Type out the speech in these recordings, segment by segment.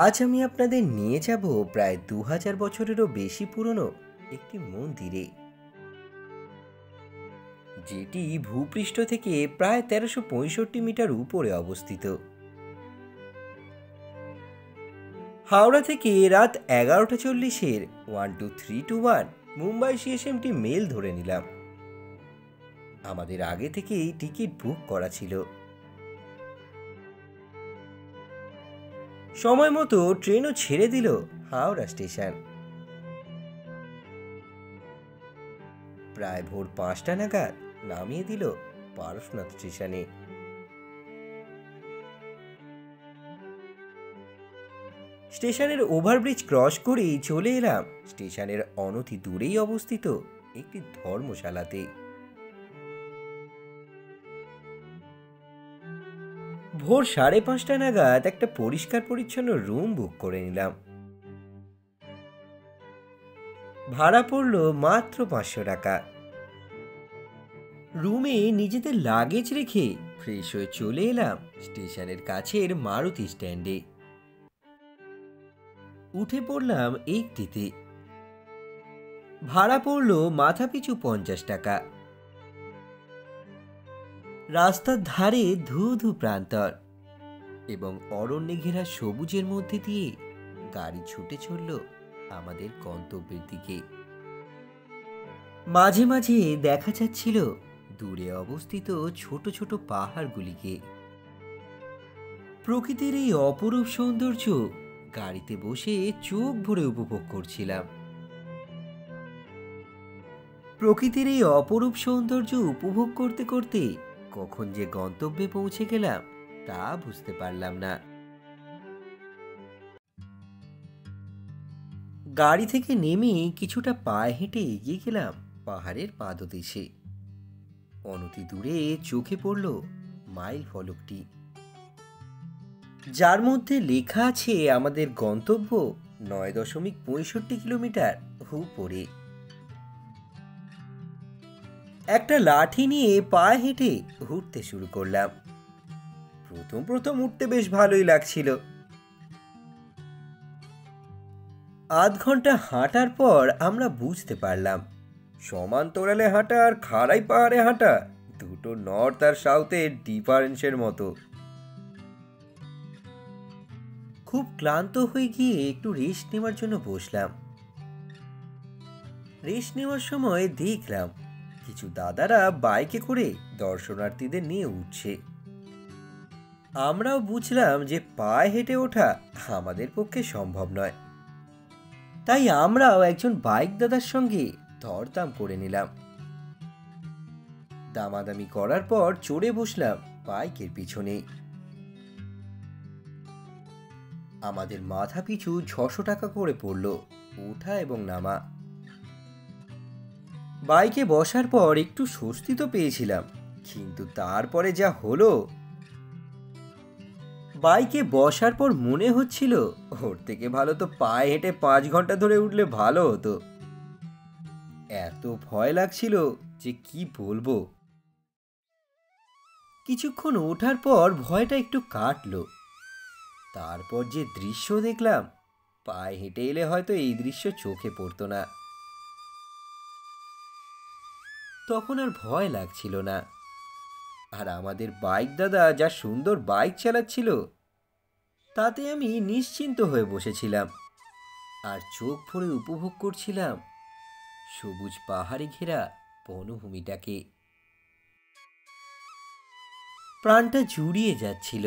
আজ আমি আপনাদের নিয়ে যাব প্রায় ২০০০ বছরেরও বেশি পুরনো একটি মন্দিরে, যেটি ভূপৃষ্ঠ থেকে প্রায় ১৩৬৫ মিটার উপরে অবস্থিত। হাওড়া থেকে রাত ১১টা ৪০-এর 12321 মুম্বাই সিএসএমটি মেল ধরে নিলাম। আমাদের আগে থেকেই টিকিট বুক করা ছিল। সময় মতো ট্রেনও ছেড়ে দিল হাওড়া স্টেশন। প্রায় ভোর ৫টা নাগাদ নামিয়ে দিল পারশনাথ স্টেশনে। স্টেশনের ওভারব্রিজ ক্রস করেই চলে এলাম স্টেশনের অনতি দূরেই অবস্থিত একটি ধর্মশালাতে। ভোর ৫:৩০ নাগাদ একটা পরিষ্কার পরিচ্ছন্ন রুম বুক করে নিলাম। ভাড়া পড়ল মাত্র ৫০০ টাকা। রুমে নিজেদের লাগেজ রেখে ফ্রেশ হয়ে চলে এলাম স্টেশনের কাছের মারুতি স্ট্যান্ডে। উঠে পড়লাম একটিতে। ভাড়া পড়ল মাথাপিছু ৫০ টাকা। রাস্তার ধারে ধু ধু প্রান্তর এবং অরণ্যে ঘেরা সবুজের মধ্যে দিয়ে গাড়ি ছুটে চলল আমাদের গন্তব্যের দিকে। মাঝে মাঝে দেখা যাচ্ছিল দূরে অবস্থিত ছোট ছোট পাহাড়গুলিকে। প্রকৃতির এই অপরূপ সৌন্দর্য গাড়িতে বসে চোখ ভরে উপভোগ করছিলাম। প্রকৃতির এই অপরূপ সৌন্দর্য উপভোগ করতে করতে কখন যে গন্তব্যে পৌঁছে গেলাম তা বুঝতে পারলাম না। গাড়ি থেকে নেমে কিছুটা পায়ে হেঁটে এগিয়ে গেলাম পাহাড়ের পাদদেশে। অনতি দূরে চোখে পড়ল মাইল ফলকটি, যার মধ্যে লেখা আছে আমাদের গন্তব্য ৯.৬৫ কিলোমিটার উপরে। একটা লাঠি নিয়ে পায়ে হেঁটে উঠতে শুরু করলাম। প্রথম প্রথম উঠতে বেশ ভালোই লাগছিল। আধ ঘন্টা হাঁটার পর আমরা বুঝতে পারলাম সমান্তরালে হাঁটা আর খাড়াই পাহাড়ে হাঁটা দুটো নর্থ আর সাউথের ডিফারেন্সের মতো। খুব ক্লান্ত হয়ে গিয়ে একটু রেস্ট নেওয়ার জন্য বসলাম। রেস্ট নেওয়ার সময় দেখলাম কিছু দাদারা বাইকে করে দর্শনার্থীদের নিয়ে উঠছে। আমরাও বুঝলাম যে পায়ে হেঁটে ওঠা আমাদের পক্ষে সম্ভব নয়, তাই আমরাও একজন বাইক দাদার সঙ্গে দরদাম করে নিলাম। দামাদামি করার পর চড়ে বসলাম বাইকের পিছনে। আমাদের মাথা পিছু ৬০০ টাকা করে পড়ল ওঠা এবং নামা। বাইকে বসার পর একটু স্বস্তি তো পেয়েছিলাম, কিন্তু তারপরে যা হলো। বাইকে বসার পর মনে হচ্ছিল ওর থেকে ভালো তো পায়ে হেঁটে ৫ ঘন্টা ধরে উঠলে ভালো হতো। এত ভয় লাগছিল যে কি বলবো। কিছুক্ষণ ওঠার পর ভয়টা একটু কাটলো। তারপর যে দৃশ্য দেখলাম, পায়ে হেঁটে এলে হয়তো এই দৃশ্য চোখে পড়তো না। তখন আর ভয় লাগছিল না। আর আমাদের বাইক দাদা যা সুন্দর বাইক চালাচ্ছিল, তাতে আমি নিশ্চিন্ত হয়ে বসেছিলাম আর চোখ ভরে উপভোগ করছিলাম সবুজ পাহাড়ে ঘেরা বনভূমিটাকে। প্রাণটা জুড়িয়ে যাচ্ছিল,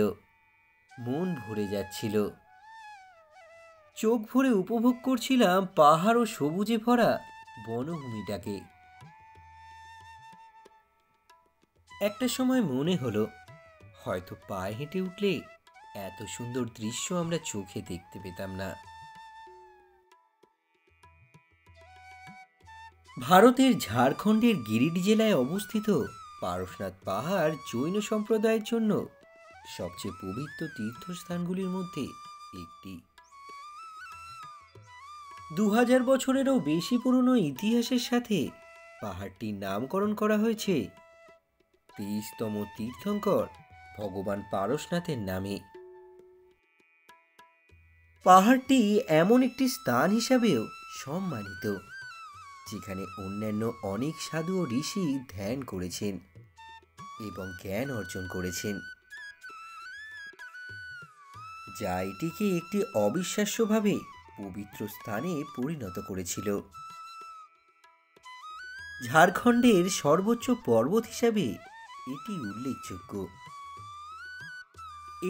মন ভরে যাচ্ছিল। চোখ ভরে উপভোগ করছিলাম পাহাড় ও সবুজে ভরা বনভূমিটাকে। একটা সময় মনে হলো হয়তো পায়ে হেঁটে উঠলে এত সুন্দর দৃশ্য আমরা চোখে দেখতে পেতাম না। ভারতের ঝাড়খণ্ডের গিরিডি জেলায় অবস্থিত পারশনাথ পাহাড় জৈন সম্প্রদায়ের জন্য সবচেয়ে পবিত্র তীর্থস্থানগুলির মধ্যে একটি। ২০০০ বছরেরও বেশি পুরনো ইতিহাসের সাথে পাহাড়টির নামকরণ করা হয়েছে ২৩তম তীর্থঙ্কর ভগবান পারশনাথের নামে। পাহাড়টি এমন একটি স্থান হিসাবেও সম্মানিত, যেখানে অন্যান্য অনেক সাধু ও ঋষি ধ্যান করেছেন এবং জ্ঞান অর্জন করেছেন, যা এটিকে একটি অবিশ্বাস্যভাবে পবিত্র স্থানে পরিণত করেছিল। ঝাড়খণ্ডের সর্বোচ্চ পর্বত হিসাবে এটি উল্লেখযোগ্য।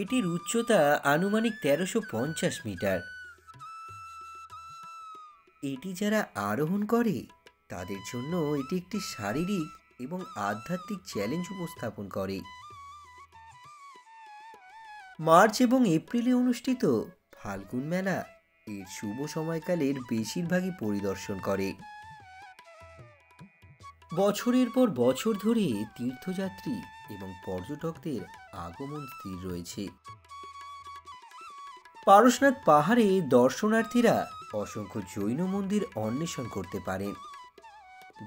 এটির উচ্চতা আনুমানিক ১৩৫০ মিটার। এটি যারা আরোহণ করে তাদের জন্য এটি একটি শারীরিক এবং আধ্যাত্মিক চ্যালেঞ্জ উপস্থাপন করে। মার্চ এবং এপ্রিলে অনুষ্ঠিত ফাল্গুন মেলা এর শুভ সময়কালের বেশিরভাগই পরিদর্শন করে। বছরের পর বছর ধরে তীর্থযাত্রী এবং পর্যটকদের আগমন স্থির রয়েছে। পারশনাথ পাহাড়ে দর্শনার্থীরা অসংখ্য জৈন মন্দির অন্বেষণ করতে পারেন,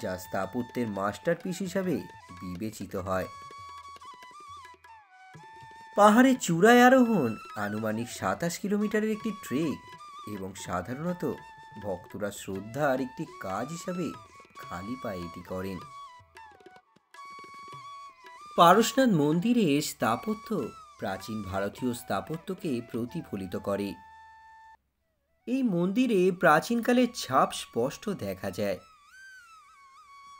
যা স্থাপত্যের মাস্টারপিস হিসাবে বিবেচিত হয়। পাহাড়ে চূড়ায় আরোহণ আনুমানিক ২৭ কিলোমিটারের একটি ট্রেক এবং সাধারণত ভক্তরা শ্রদ্ধার একটি কাজ হিসাবে খালি পায়ে এটি করেন। পারশনাথ মন্দিরের স্থাপত্য প্রাচীন ভারতীয় স্থাপত্যকে প্রতিফলিত করে। এই মন্দিরে প্রাচীনকালের ছাপ স্পষ্ট দেখা যায়।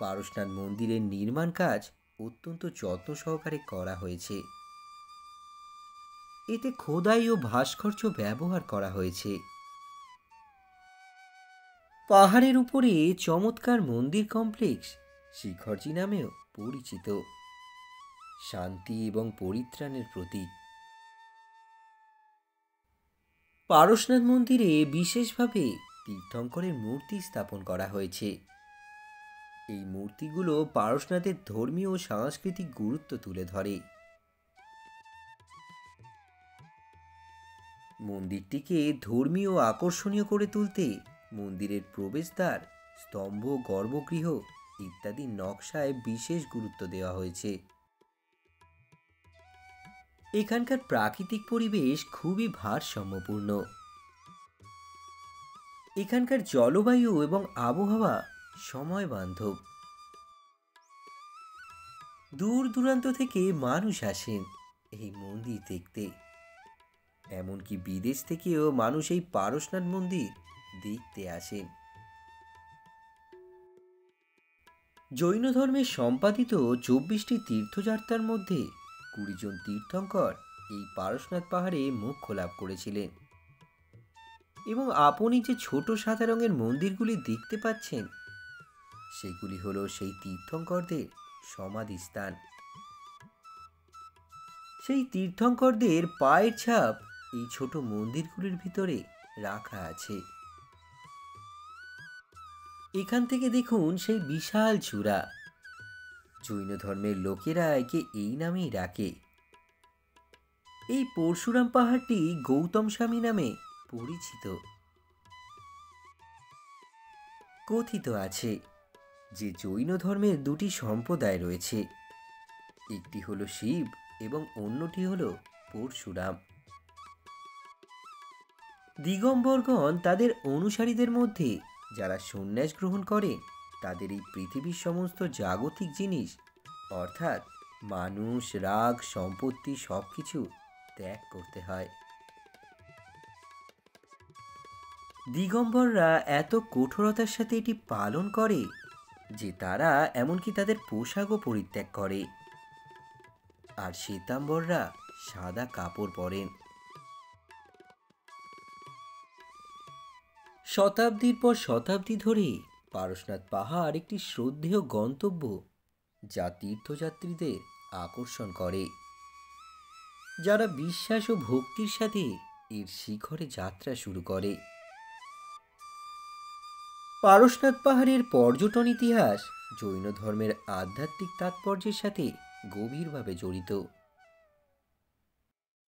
পারশনাথ মন্দিরের নির্মাণ কাজ অত্যন্ত যত্ন সহকারে করা হয়েছে। এতে খোদাই ও ভাস্কর্য ব্যবহার করা হয়েছে। পাহাড়ের উপরে চমৎকার মন্দির কমপ্লেক্স শিখরজি নামেও পরিচিত, শান্তি এবং পরিত্রাণের প্রতীক। পারশনাথ মন্দিরে বিশেষভাবে তীর্থঙ্করের মূর্তি স্থাপন করা হয়েছে। এই মূর্তিগুলো পারশনাথের ধর্মীয় ও সাংস্কৃতিক গুরুত্ব তুলে ধরে। মন্দিরটিকে ধর্মীয় ও আকর্ষণীয় করে তুলতে মন্দিরের প্রবেশদ্বার, স্তম্ভ, গর্ভগৃহ ইত্যাদি নকশায় বিশেষ গুরুত্ব দেওয়া হয়েছে। এখানকার প্রাকৃতিক পরিবেশ খুবই ভারসাম্যপূর্ণ। এখানকার জলবায়ু এবং আবহাওয়া সময় বান্ধব। দূর দূরান্ত থেকে মানুষ আসেন এই মন্দির দেখতে, এমনকি বিদেশ থেকেও মানুষ এই পারশনাথ মন্দির দেখতে আসেন। জৈন ধর্মের সম্পাদিত ২৪টি তীর্থযাত্রার মধ্যে ২০ জন তীর্থঙ্কর এই পারশনাথ পাহাড়ে মোক্ষ লাভ করেছিলেন, এবং আপনি যে ছোট সাদা রঙের মন্দিরগুলি দেখতে পাচ্ছেন সেগুলি হলো সেই তীর্থঙ্করদের সমাধিস্থান। সেই তীর্থঙ্করদের পায়ের ছাপ এই ছোট মন্দিরগুলির ভিতরে রাখা আছে। এখান থেকে দেখুন সেই বিশাল চূড়া। জৈন ধর্মের লোকেরা একে এই নামেই ডাকে। এই পরশুরাম পাহাড়টি গৌতম স্বামী নামে পরিচিত। কথিত আছে যে জৈন ধর্মের দুটি সম্প্রদায় রয়েছে, একটি হলো শিব এবং অন্যটি হলো পরশুরাম। দিগম্বরগণ তাদের অনুসারীদের মধ্যে যারা সন্ন্যাস গ্রহণ করেন তাদের এই পৃথিবীর সমস্ত জাগতিক জিনিস অর্থাৎ মানুষ, রাগ, সম্পত্তি সবকিছু ত্যাগ করতে হয়। দিগম্বররা এত কঠোরতার সাথে এটি পালন করে যে তারা এমনকি তাদের পোশাকও পরিত্যাগ করে, আর শ্বেতাম্বররা সাদা কাপড় পরেন। শতাব্দীর পর শতাব্দী ধরে পারশনাথ পাহাড় একটি শ্রদ্ধেয় গন্তব্য যা তীর্থযাত্রীদের আকর্ষণ করে, যারা বিশ্বাস ও ভক্তির সাথে এর শিখরে যাত্রা শুরু করে। পারশনাথ পাহাড়ের পর্যটন ইতিহাস জৈন ধর্মের আধ্যাত্মিক তাৎপর্যের সাথে গভীরভাবে জড়িত।